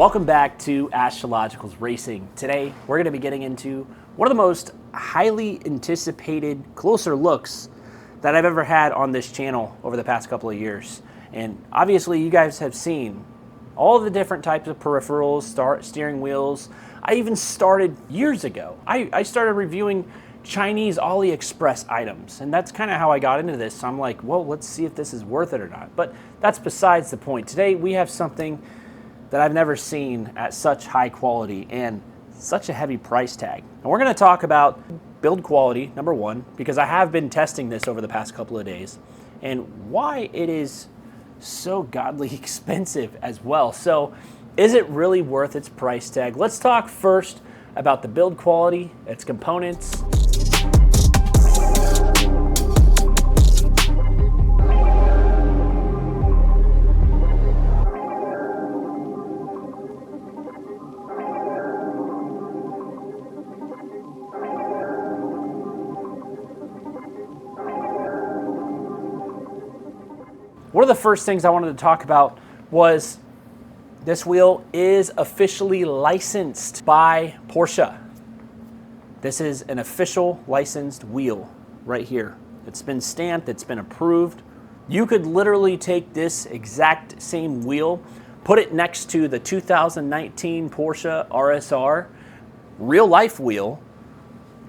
Welcome back to Astrological's Racing. Today, we're going to be getting into one of the most highly anticipated closer looks that I've ever had on this channel over the past couple of years. And obviously, you guys have seen all the different types of peripherals, steering wheels. I even started years ago. I started reviewing Chinese AliExpress items, and that's kind of how I got into this. So I'm like, well, let's see if this is worth it or not. But that's besides the point. Today, we have something that I've never seen at such high quality and such a heavy price tag. And we're gonna talk about build quality, number one, because I have been testing this over the past couple of days, and why it is so godly expensive as well. So is it really worth its price tag? Let's talk first about the build quality, its components. One of the first things I wanted to talk about was this wheel is officially licensed by Porsche. This is an official licensed wheel right here. It's been stamped, it's been approved. You could literally take this exact same wheel, put it next to the 2019 Porsche RSR real life wheel,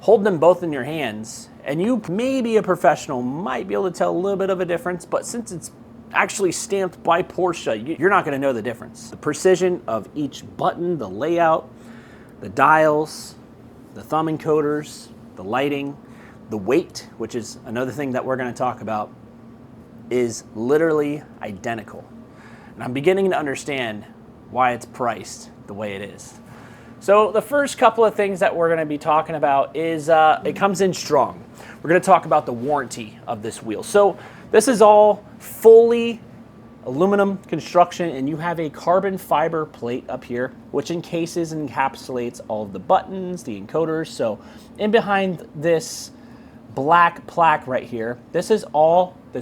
hold them both in your hands, and you, maybe a professional, might be able to tell a little bit of a difference, but since it's actually stamped by Porsche, you're not going to know the difference. The precision of each button, the layout, the dials, the thumb encoders, the lighting, the weight, which is another thing that we're going to talk about, is literally identical. And I'm beginning to understand why it's priced the way it is. So the first couple of things that we're going to be talking about is it comes in strong. We're going to talk about the warranty of this wheel. So this is all fully aluminum construction, and you have a carbon fiber plate up here, which encases and encapsulates all of the buttons, the encoders. So in behind this black plaque right here, this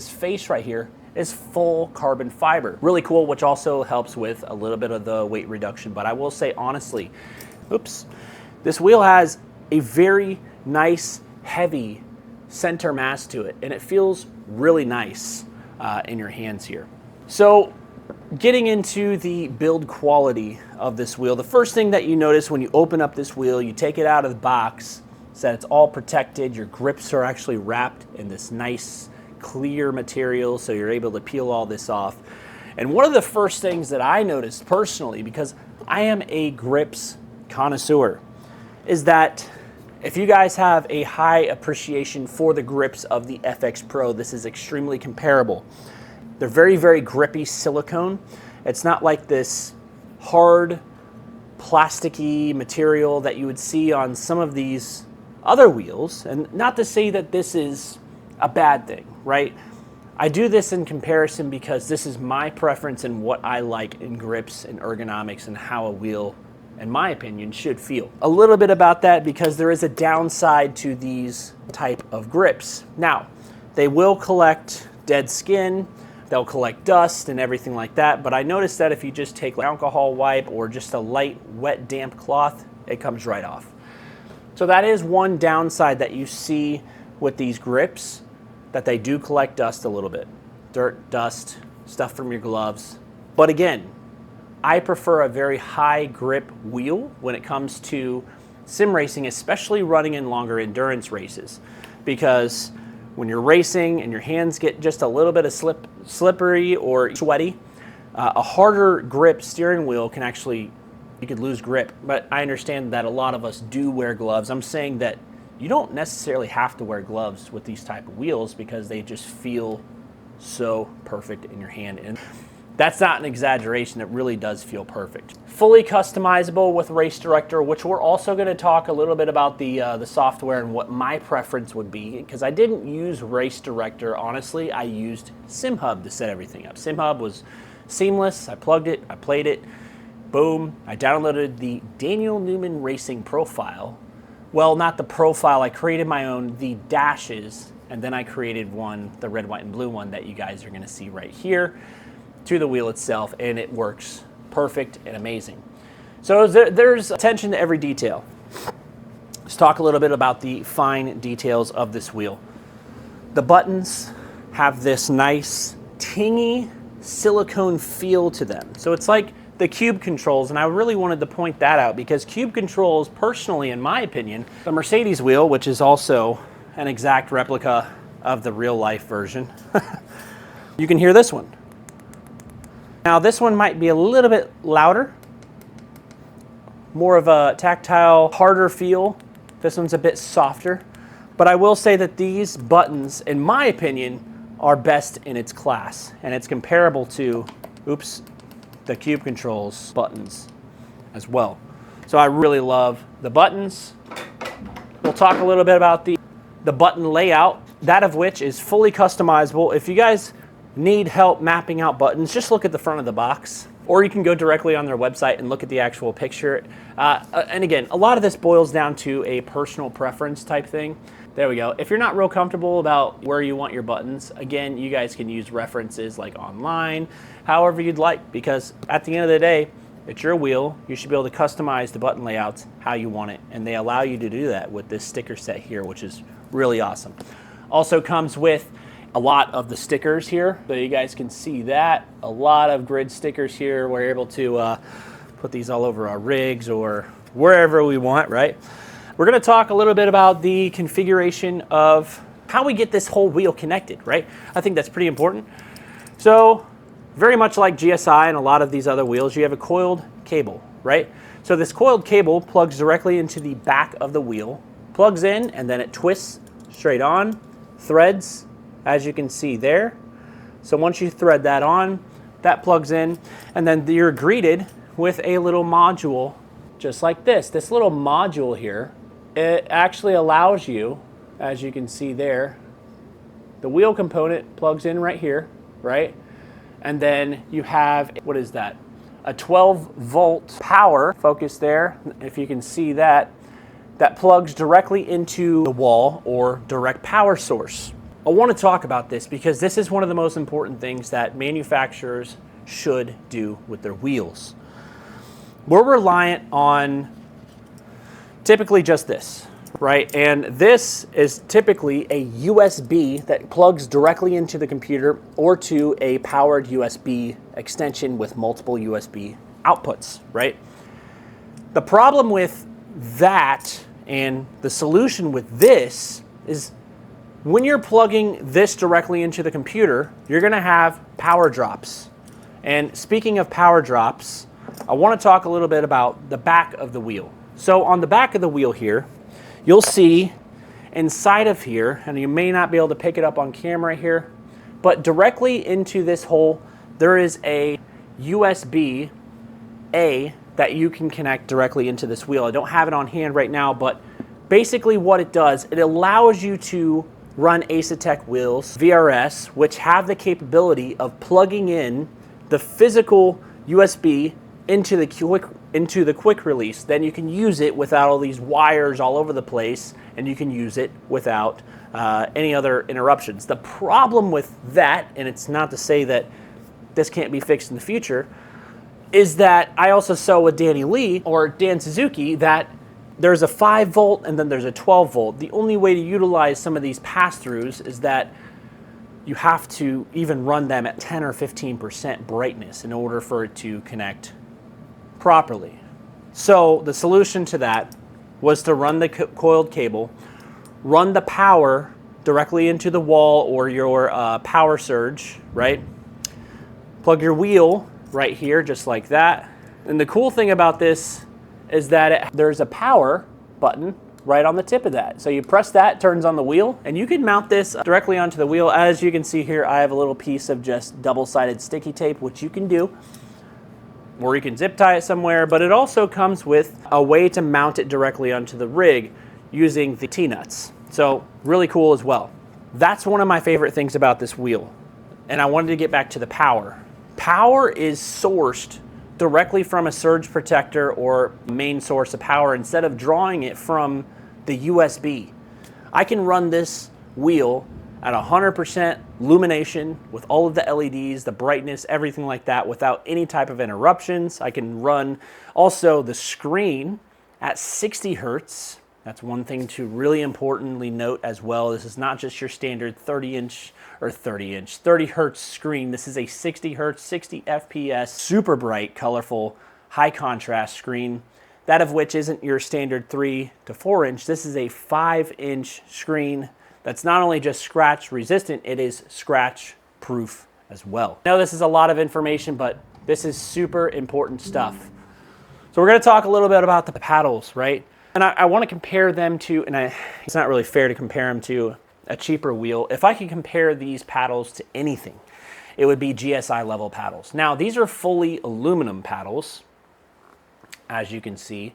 face right here is full carbon fiber. Really cool, which also helps with a little bit of the weight reduction. But I will say honestly, this wheel has a very nice, heavy center mass to it, and it feels really nice in your hands here. So getting into the build quality of this wheel, the first thing that you notice when you open up this wheel, you take it out of the box, is that it's all protected. Your grips are actually wrapped in this nice clear material, so you're able to peel all this off. And one of the first things that I noticed personally, because I am a grips connoisseur, is that if you guys have a high appreciation for the grips of the FX Pro, this is extremely comparable. They're very, very grippy silicone. It's not like this hard, plasticky material that you would see on some of these other wheels. And not to say that this is a bad thing, right? I do this in comparison because this is my preference and what I like in grips and ergonomics and how a wheel, in my opinion, should feel. A little bit about that, because there is a downside to these type of grips. Now, they will collect dead skin, they'll collect dust and everything like that, but I noticed that if you just take an alcohol wipe or just a light, wet, damp cloth, it comes right off. So that is one downside that you see with these grips, that they do collect dust a little bit. Dirt, dust, stuff from your gloves. But again, I prefer a very high grip wheel when it comes to sim racing, especially running in longer endurance races, because when you're racing and your hands get just a little bit of slippery or sweaty, a harder grip steering wheel can actually, you could lose grip. But I understand that a lot of us do wear gloves. I'm saying that you don't necessarily have to wear gloves with these type of wheels because they just feel so perfect in your hand. And that's not an exaggeration, it really does feel perfect. Fully customizable with Race Director, which we're also going to talk a little bit about the software and what my preference would be, because I didn't use Race Director, honestly. I used SimHub to set everything up. SimHub was seamless. I plugged it, I played it, boom. I downloaded the Daniel Newman Racing profile. Well, not the profile, I created my own, the dashes, and then I created one, the red, white, and blue one that you guys are going to see right here, to the wheel itself, and it works perfect and amazing. So there's attention to every detail. Let's talk a little bit about the fine details of this wheel. The buttons have this nice tingy silicone feel to them. So it's like the cube controls, and I really wanted to point that out because cube controls, personally, in my opinion, the Mercedes wheel, which is also an exact replica of the real life version, you can hear this one. Now this one might be a little bit louder, more of a tactile, harder feel. This one's a bit softer, but I will say that these buttons, in my opinion, are best in its class, and it's comparable to, the cube controls buttons as well. So I really love the buttons. We'll talk a little bit about the button layout, that of which is fully customizable. If you guys need help mapping out buttons, just look at the front of the box, or you can go directly on their website and look at the actual picture. And again, a lot of this boils down to a personal preference type thing. There we go. If you're not real comfortable about where you want your buttons, again, you guys can use references like online, however you'd like, because at the end of the day, it's your wheel. You should be able to customize the button layouts how you want it, and they allow you to do that with this sticker set here, which is really awesome. Also comes with a lot of the stickers here, so you guys can see that. A lot of grid stickers here. We're able to put these all over our rigs or wherever we want, right? We're going to talk a little bit about the configuration of how we get this whole wheel connected, right? I think that's pretty important. So very much like GSI and a lot of these other wheels, you have a coiled cable, right? So this coiled cable plugs directly into the back of the wheel, plugs in, and then it twists straight on, threads, as you can see there. So once you thread that on, that plugs in, and then you're greeted with a little module just like this. This little module here, it actually allows you, as you can see there, the wheel component plugs in right here, right? And then you have, what is that? A 12-volt power focus there, if you can see that, that plugs directly into the wall or direct power source. I want to talk about this because this is one of the most important things that manufacturers should do with their wheels. We're reliant on typically just this, right? And this is typically a USB that plugs directly into the computer or to a powered USB extension with multiple USB outputs, right? The problem with that and the solution with this is when you're plugging this directly into the computer, you're going to have power drops. And speaking of power drops, I want to talk a little bit about the back of the wheel. So on the back of the wheel here, you'll see inside of here, and you may not be able to pick it up on camera here, but directly into this hole, there is a USB-A that you can connect directly into this wheel. I don't have it on hand right now, but basically what it does, it allows you to run Asetek wheels, VRS, which have the capability of plugging in the physical USB into the quick release. Then you can use it without all these wires all over the place, and you can use it without any other interruptions. The problem with that, and it's not to say that this can't be fixed in the future, is that I also saw with Danny Lee or Dan Suzuki that there's a 5-volt and then there's a 12-volt. The only way to utilize some of these pass-throughs is that you have to even run them at 10 or 15% brightness in order for it to connect properly. So the solution to that was to run the coiled cable, run the power directly into the wall or your power surge, right? Plug your wheel right here, just like that. And the cool thing about this is that there's a power button right on the tip of that. So you press that, turns on the wheel, and you can mount this directly onto the wheel. As you can see here, I have a little piece of just double-sided sticky tape, which you can do, or you can zip tie it somewhere, but it also comes with a way to mount it directly onto the rig using the T-nuts. So really cool as well. That's one of my favorite things about this wheel. And I wanted to get back to the power. Power is sourced directly from a surge protector or main source of power instead of drawing it from the USB. I can run this wheel at 100% illumination with all of the LEDs, the brightness, everything like that without any type of interruptions. I can run also the screen at 60 hertz. That's one thing to really importantly note as well. This is not just your standard 30 hertz screen. This is a 60 hertz, 60 FPS, super bright, colorful, high contrast screen. That of which isn't your standard 3 to 4 inch. This is a 5-inch screen that's not only just scratch resistant, it is scratch proof as well. I know this is a lot of information, but this is super important stuff. So we're gonna talk a little bit about the paddles, right? And I wanna compare them to, it's not really fair to compare them to a cheaper wheel. If I could compare these paddles to anything, it would be GSI level paddles. Now, these are fully aluminum paddles, as you can see.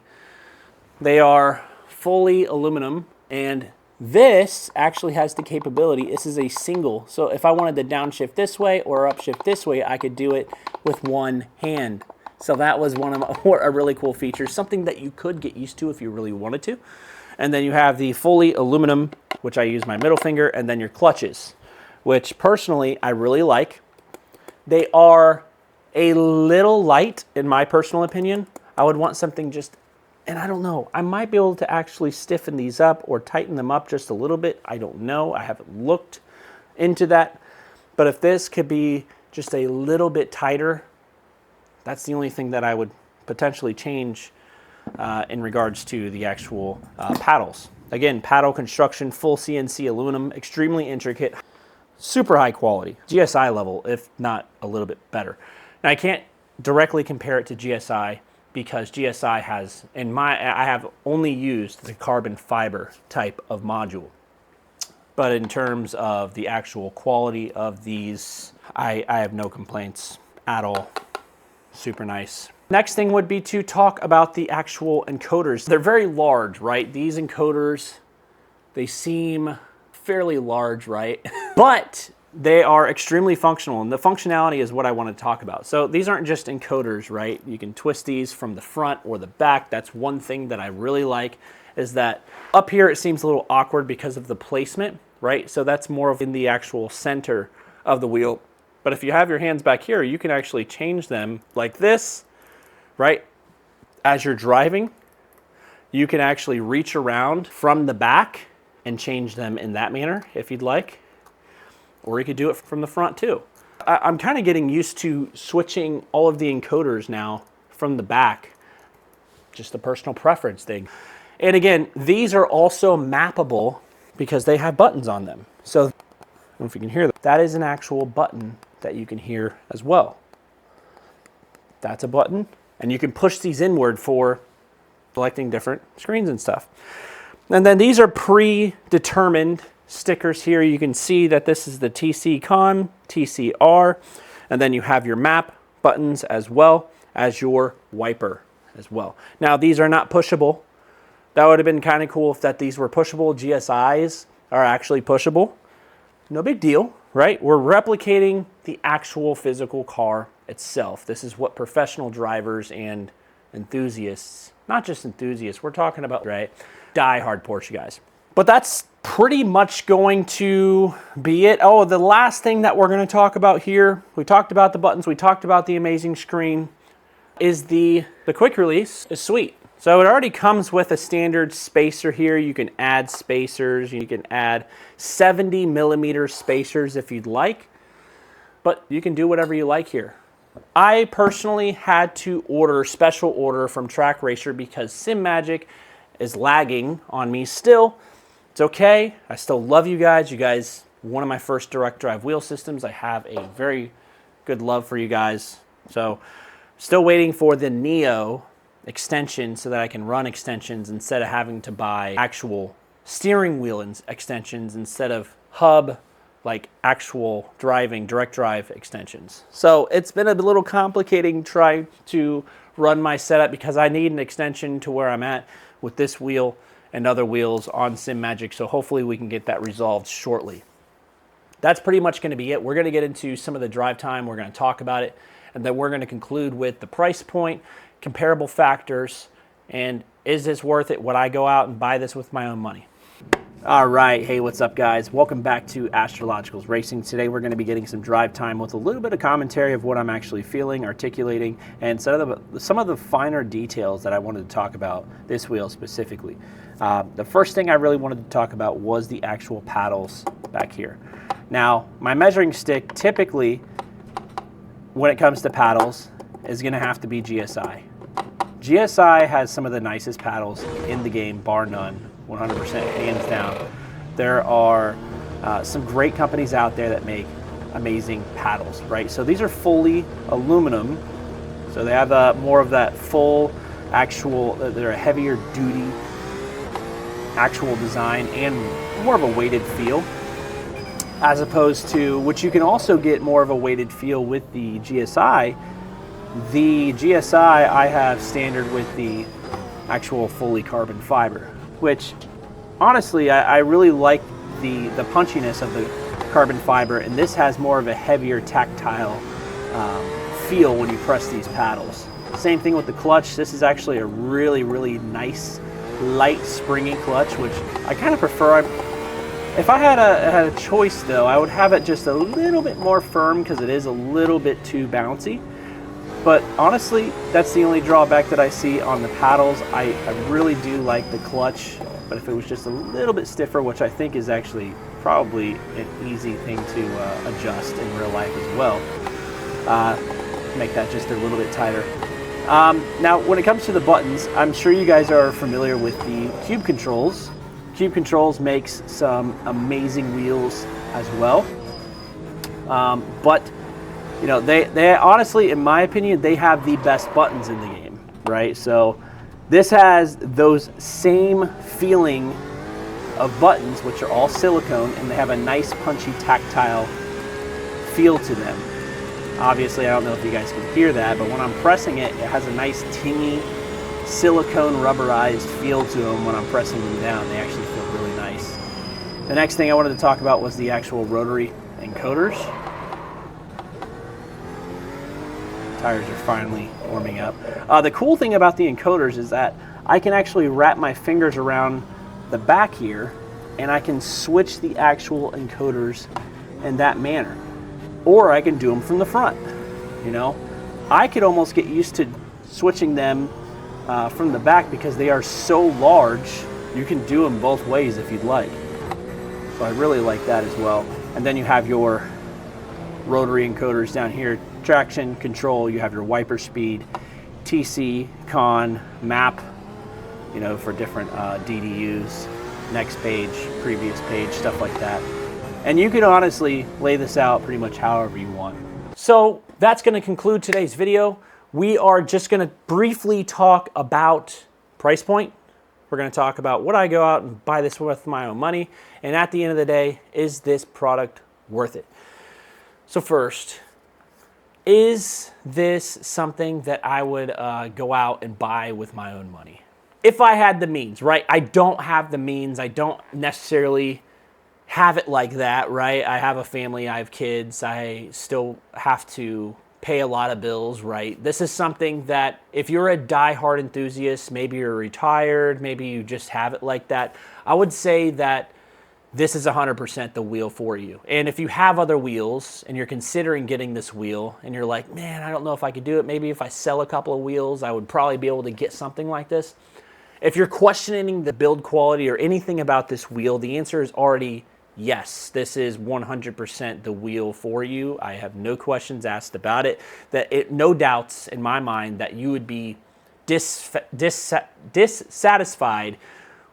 They are fully aluminum, and this actually has the capability, this is a single, so if I wanted to downshift this way or upshift this way, I could do it with one hand. So that was a really cool feature, something that you could get used to if you really wanted to. And then you have the fully aluminum, which I use my middle finger, and then your clutches, which personally I really like. They are a little light, in my personal opinion. I would want something just, and I don't know, I might be able to actually stiffen these up or tighten them up just a little bit. I don't know, I haven't looked into that. But if this could be just a little bit tighter, that's the only thing that I would potentially change in regards to the actual paddles. Again, paddle construction, full CNC aluminum, extremely intricate, super high quality. GSI level, if not a little bit better. Now I can't directly compare it to GSI because GSI has, I have only used the carbon fiber type of module. But in terms of the actual quality of these, I have no complaints at all. Super nice. Next thing would be to talk about the actual encoders. They're very large, right? These encoders, they seem fairly large, right? But they are extremely functional, and the functionality is what I want to talk about. So these aren't just encoders, right? You can twist these from the front or the back. That's one thing that I really like, is that up here it seems a little awkward because of the placement, right? So that's more of in the actual center of the wheel. But if you have your hands back here, you can actually change them like this, right? As you're driving, you can actually reach around from the back and change them in that manner if you'd like. Or you could do it from the front too. I'm kind of getting used to switching all of the encoders now from the back. Just a personal preference thing. And again, these are also mappable because they have buttons on them. So I don't know if you can hear that. That is an actual button that you can hear as well. That's a button. And you can push these inward for selecting different screens and stuff. And then these are predetermined stickers here. You can see that this is the TC Con, TCR, and then you have your map buttons as well as your wiper as well. Now these are not pushable. That would have been kind of cool if that these were pushable. GSIs are actually pushable. No big deal, right? We're replicating the actual physical car itself. This is what professional drivers and enthusiasts, not just enthusiasts, we're talking about, right, die-hard Porsche guys. But that's pretty much going to be it. Oh, the last thing that we're going to talk about here, we talked about the buttons, we talked about the amazing screen, is the quick release is sweet. So it already comes with a standard spacer here. You can add spacers, you can add 70 millimeter spacers if you'd like, but you can do whatever you like here. I personally had to special order from Track Racer because SimMagic is lagging on me still. It's okay. I still love you guys. You guys, one of my first direct drive wheel systems. I have a very good love for you guys. So still waiting for the Neo extension so that I can run extensions instead of having to buy actual steering wheel extensions instead of hub, like actual driving, direct drive extensions. So it's been a little complicating trying to run my setup because I need an extension to where I'm at with this wheel and other wheels on SimMagic. So hopefully we can get that resolved shortly. That's pretty much going to be it. We're going to get into some of the drive time. We're going to talk about it. And then we're going to conclude with the price point, comparable factors, and is this worth it? Would I go out and buy this with my own money? All right, hey, what's up guys? Welcome back to Astrologicals Racing. Today we're going to be getting some drive time with a little bit of commentary of what I'm actually feeling, articulating, and some of the finer details that I wanted to talk about this wheel specifically. The first thing I really wanted to talk about was the actual paddles back here. Now, my measuring stick typically, when it comes to paddles, is going to have to be GSI. GSI has some of the nicest paddles in the game, bar none. 100% hands down. There are some great companies out there that make amazing paddles, right? So these are fully aluminum, so they have more of that full actual, they're a heavier duty actual design and more of a weighted feel, as opposed to, which you can also get more of a weighted feel with the GSI. The GSI I have standard with the actual fully carbon fiber, which honestly I really like the punchiness of the carbon fiber, and this has more of a heavier tactile feel when you press these paddles. Same thing with the clutch. This is actually a really nice light springy clutch, which I kind of prefer. If I had a choice though, I would have it just a little bit more firm because it is a little bit too bouncy. But honestly, that's the only drawback that I see on the paddles. I really do like the clutch, but if it was just a little bit stiffer, which I think is actually probably an easy thing to adjust in real life as well, make that just a little bit tighter. Now, when it comes to the buttons, I'm sure you guys are familiar with the Cube Controls. Cube Controls makes some amazing wheels as well, but you know, they honestly, in my opinion, they have the best buttons in the game, right? So this has those same feeling of buttons, which are all silicone, and they have a nice punchy tactile feel to them. Obviously, I don't know if you guys can hear that, but when I'm pressing it, it has a nice tingy silicone rubberized feel to them. When I'm pressing them down, they actually feel really nice. The next thing I wanted to talk about was the actual rotary encoders. Tires are finally warming up. The cool thing about the encoders is that I can actually wrap my fingers around the back here and I can switch the actual encoders in that manner. Or I can do them from the front. You know, I could almost get used to switching them from the back because they are so large. You can do them both ways if you'd like. So I really like that as well. And then you have your rotary encoders down here. Traction control, you have your wiper speed, TC, con, map, you know, for different DDUs, next page, previous page, stuff like that. And you can honestly lay this out pretty much however you want. So that's going to conclude today's video. We are just going to briefly talk about price point. We're going to talk about would I go out and buy this with my own money? And at the end of the day, is this product worth it? So first, is this something that I would go out and buy with my own money? If I had the means, right? I don't have the means. I don't necessarily have it like that, right? I have a family, I have kids. I still have to pay a lot of bills, right? This is something that if you're a diehard enthusiast, maybe you're retired, maybe you just have it like that, I would say that this is 100% the wheel for you. And if you have other wheels and you're considering getting this wheel and you're like, man, I don't know if I could do it. Maybe if I sell a couple of wheels, I would probably be able to get something like this. If you're questioning the build quality or anything about this wheel, the answer is already yes. This is 100% the wheel for you. I have no questions asked about it. No doubts in my mind that you would be dissatisfied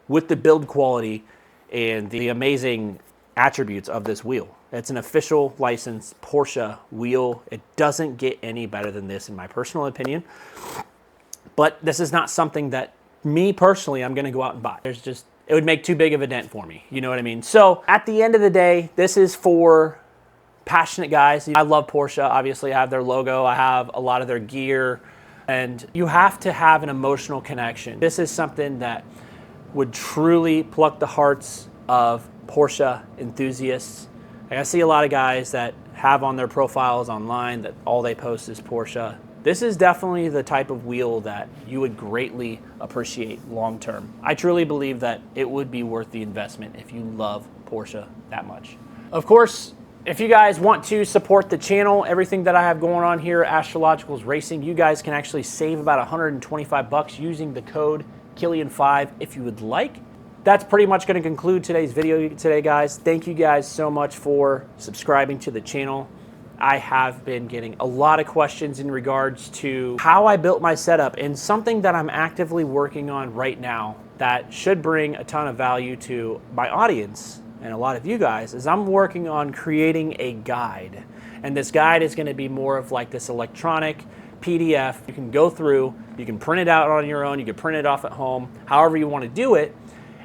with the build quality and the amazing attributes of this wheel. It's an official licensed Porsche wheel. It doesn't get any better than this in my personal opinion. But this is not something that me personally, I'm gonna go out and buy. It would make too big of a dent for me. You know what I mean? So at the end of the day, this is for passionate guys. I love Porsche. Obviously I have their logo. I have a lot of their gear, and you have to have an emotional connection. This is something that would truly pluck the hearts of Porsche enthusiasts. Like I see a lot of guys that have on their profiles online that all they post is Porsche. this is definitely the type of wheel that you would greatly appreciate long term. I truly believe that it would be worth the investment if you love Porsche that much. Of course, if you guys want to support the channel, everything that I have going on here at Astrologicals Racing, you guys can actually save about 125 bucks using the code Killian5 if you would like. That's pretty much going to conclude today's video today, guys. Thank you guys so much for subscribing to the channel. I have been getting a lot of questions in regards to how I built my setup, and something that I'm actively working on right now that should bring a ton of value to my audience and a lot of you guys is I'm working on creating a guide. And this guide is going to be more of like this electronic PDF. You can go through, you can print it out on your own, you can print it off at home, however you want to do it,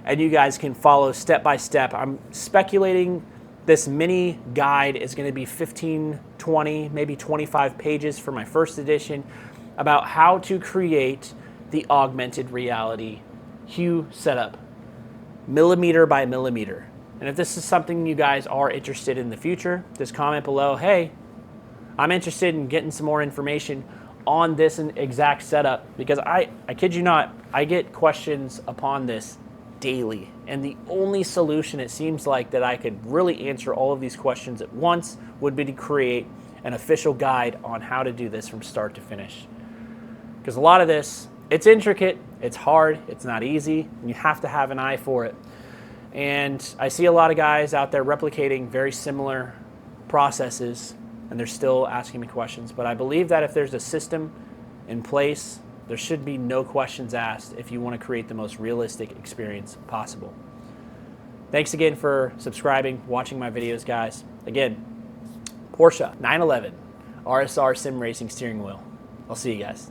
and you guys can follow step by step. I'm speculating this mini guide is going to be 15, 20, maybe 25 pages for my first edition about how to create the augmented reality hue setup, millimeter by millimeter. And if this is something you guys are interested in the future, just comment below, hey, I'm interested in getting some more information on this exact setup, because I kid you not, I get questions upon this daily. And the only solution it seems like that I could really answer all of these questions at once would be to create an official guide on how to do this from start to finish. Because a lot of this, it's intricate, it's hard, it's not easy, and you have to have an eye for it. And I see a lot of guys out there replicating very similar processes, and they're still asking me questions. But I believe that if there's a system in place, there should be no questions asked if you want to create the most realistic experience possible. Thanks again for subscribing, watching my videos, guys. Again, Porsche 911 RSR Sim Racing Steering Wheel. I'll see you guys.